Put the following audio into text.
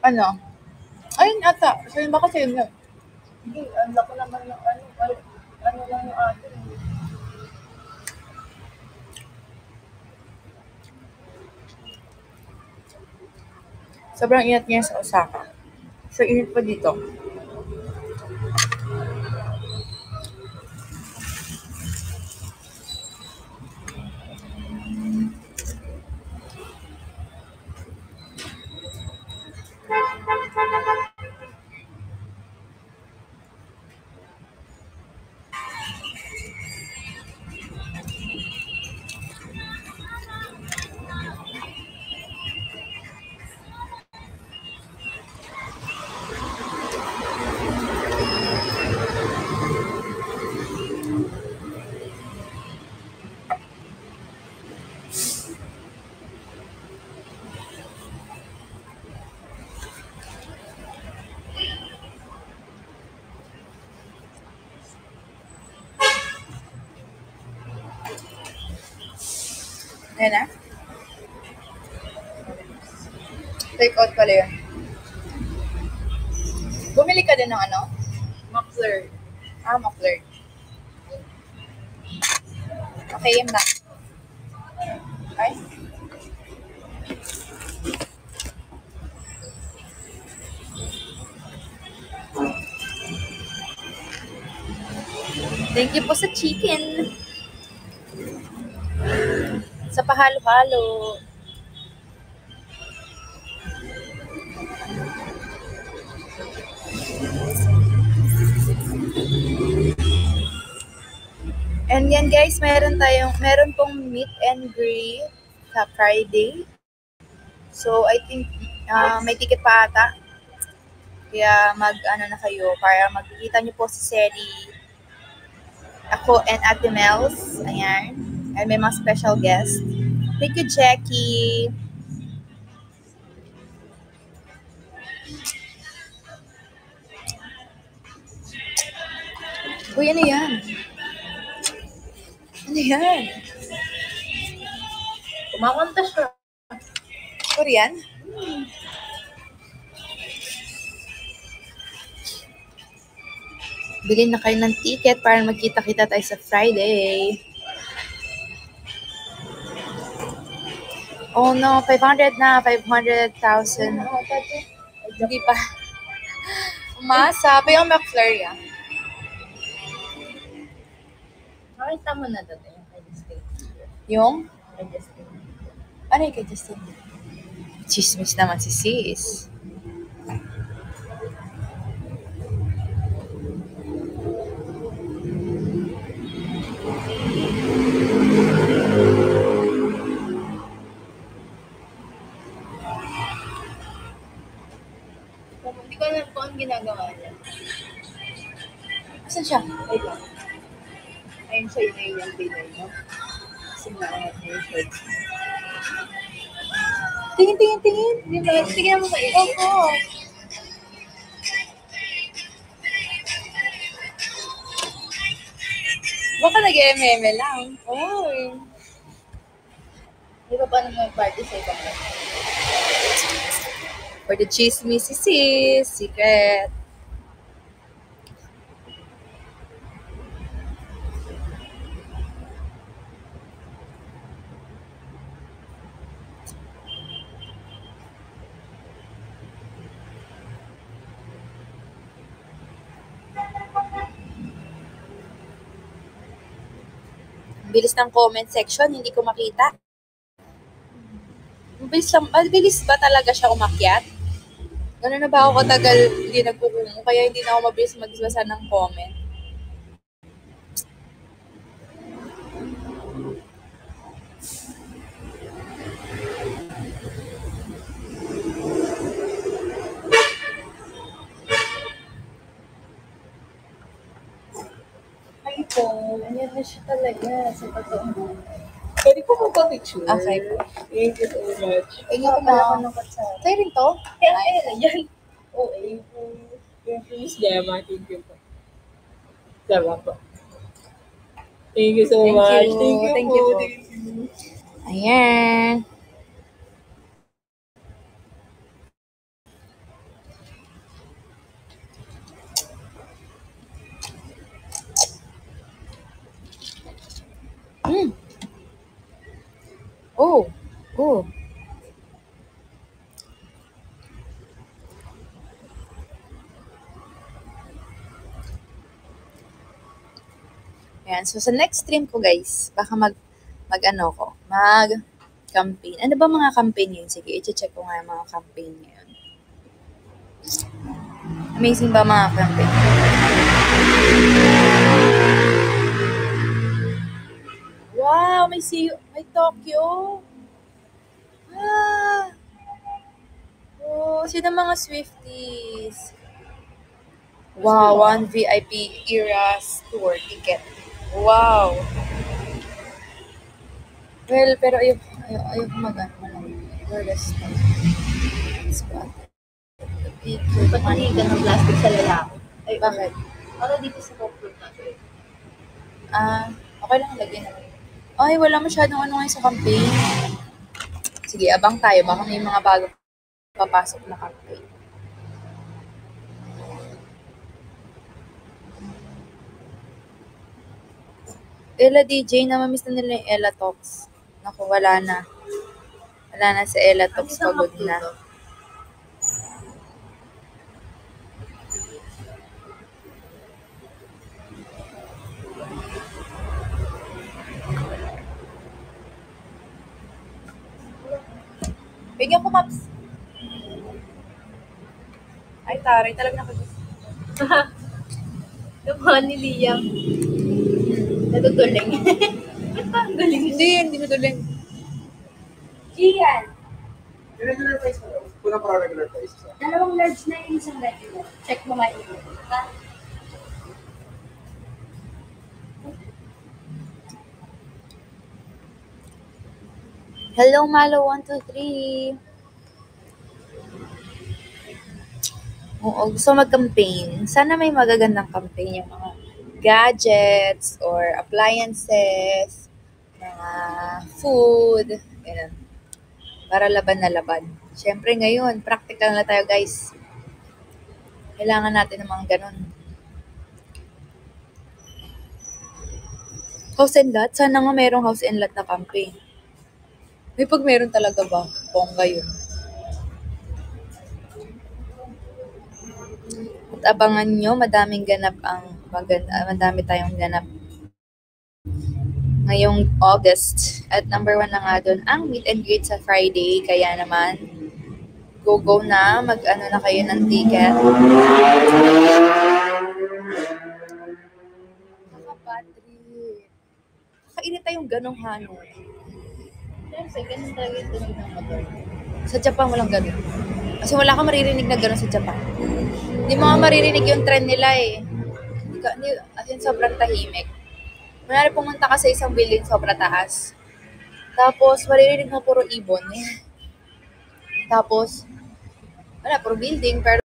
Ano? Ayun ata. Sa'yo ba kasi yun? Hindi, ang laki naman ng ano lang yung atin. Sobrang init niya sa Osaka. So, init pa dito. Yan na? Take out pala yun. Bumili ka din ng ano? Muffler. Muffler. Okay, yun na. Okay? Thank you po sa chicken. Sa pahalo-halo. And yan guys, meron pong meet and greet sa Friday. So, I think may ticket pa ata. Kaya mag-ano na kayo para magkikita niyo po si Seri, ako and Ate Mels. Ayan. And may mga special guest. Thank you, Jackie. Uy, ano yan? Ano yan? Kumakanta siya. Korean? Bilhin na kayo ng ticket para magkita-kita tayo sa Friday. Oh no, 500 na, 500,000. Hindi pa. Umasa, pa yung McFlurry ah. Nakita mo na dati yung kay Justin. Yung? Kay Justin. Ano yung kay Justin? Chismis naman si sis. Hindi ko alam kung ang ginagawa niya. Saan siya? Ayun siya yung ngayon yung Pinoy, no? Kasi naangat niya yung shorts. Tingin. Di ba? Tingnan mo kayo. Oo. Baka nag-MM lang. Oy. Di ba paano mag-party sa ibang bansa? For the chismis si sis. Secret. Bilis ng comment section, hindi ko makita. Mabilis ba talaga siya umakyat? Gano'n na ba ako katagal hindi nagkukumo, kaya hindi na ako mabilis magbasa ng comment. Ganyan na siya talaga sa totoong buhay. Pwede po magpa-picture. Okay po. Thank you so much. Tingnan ko Pala ko na. ng katsa. Sa'yo rin to? Kaya yan. Oh, yung Miss Gemma, thank you po. Sarap po. Thank you so Thank much. you. Thank you Thank po. you po. Thank you. Ayan. Oh. Oh. Ayan. So, sa next stream ko, guys, baka mag campaign. Ano ba mga campaign yun? Sige, i-check ko nga yung mga campaign ngayon. Amazing ba mga campaign? Wow, may Tokyo. Ah. Oh, sino mga Swifties? Wow, 1 VIP Eras tour ticket. Wow. Well, pero ayoko mag-ano. Where's spot? Patanigan ng plastic sa lalaki. Ay, Bakit? ano dito sa comfort natin? Okay lang lagyan naman. Ay, wala masyadong ano ngayon sa campaign. Sige, abang tayo. Baka may mga bago papasok na campaign. Ella DJ, namamiss na nila yung Ella Talks. Naku, wala na. Wala na si Ella Talks, pagod na. Bigyan ko, Maps. Ay, taray. Talaga nakagis. Yung mga ni Liam. Natutuling. Ba't ba ang galing? Hindi naduling. Gian! Regular price mo daw. Kuna para regular price. Dalawang large na yung isang regular. Check mo nga ito. Hello, Malo 123. Oo, gusto mag-campaign. Sana may magagandang campaign yung mga gadgets or appliances, mga food, ganun. Para laban na laban. Siyempre ngayon, practical na tayo, guys. Kailangan natin ng mga ganun. House and lot? Sana nga merong house and lot na campaign. May pag meron talaga ba? Bongga yun. At abangan nyo, madami tayong ganap ngayong August. At number 1 na nga doon, ang meet and greet sa Friday. Kaya naman, go na, mag-ano na kayo ng ticket. Kaka-Patrick. Kakainit tayong ganong hanong. Siyempre, ganun talaga yung tunog ng motor. Sa Japan, walang ganun. Kasi wala kang maririnig na gano'n sa Japan. Hindi mo nga maririnig yung trend nila eh. As in, sobrang tahimik. Manari pumunta ka sa isang building, sobrang taas. Tapos, maririnig mo puro ibon. Tapos, wala, puro building, pero